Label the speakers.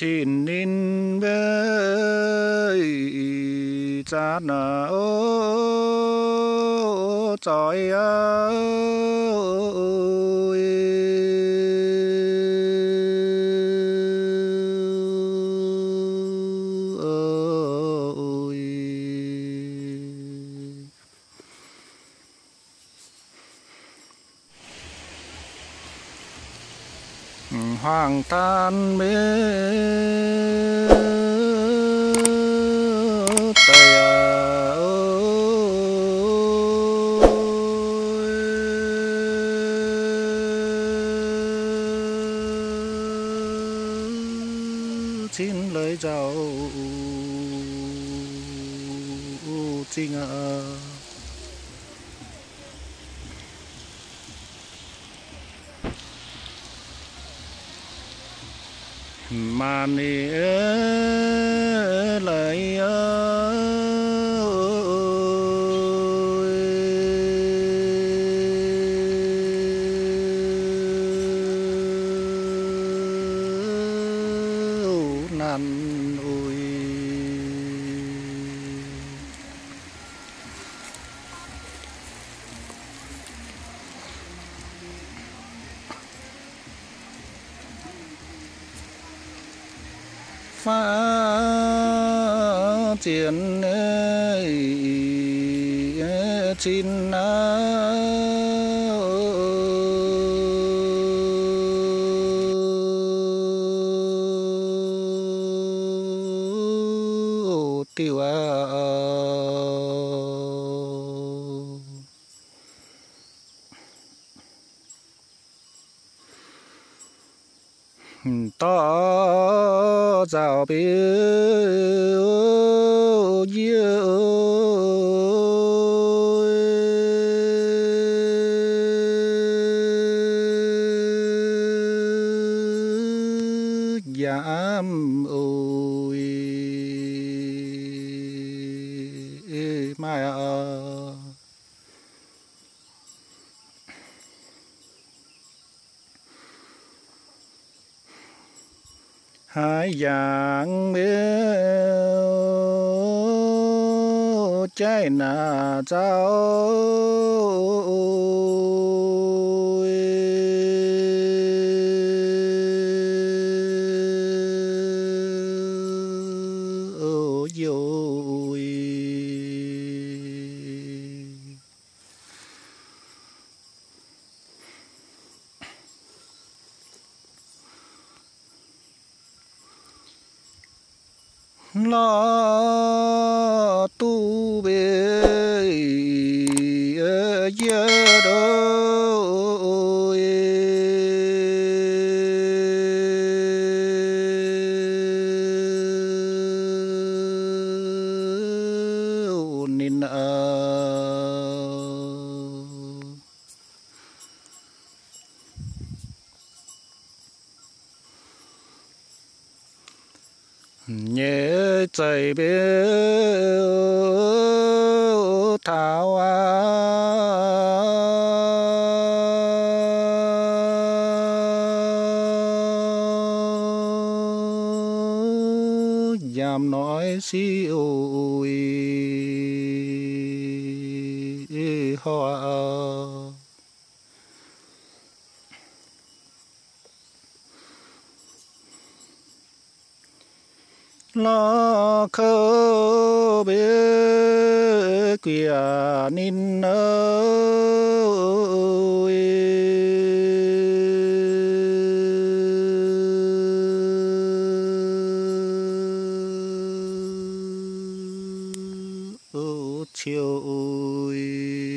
Speaker 1: xin nín với cha nà ô trời ơi hoàng tan mê tây xin lời chào chính mà nè lời nan ôi phát triển chín tiêu to giàu biếu giảm ôi mai hai dạng miêu trái nà cháu ôi lo tu bê giờ đôi nín nhớ chạy biếu thảo dám nói siêu hoa lo khơ bê quìa nín ơi chiều ơi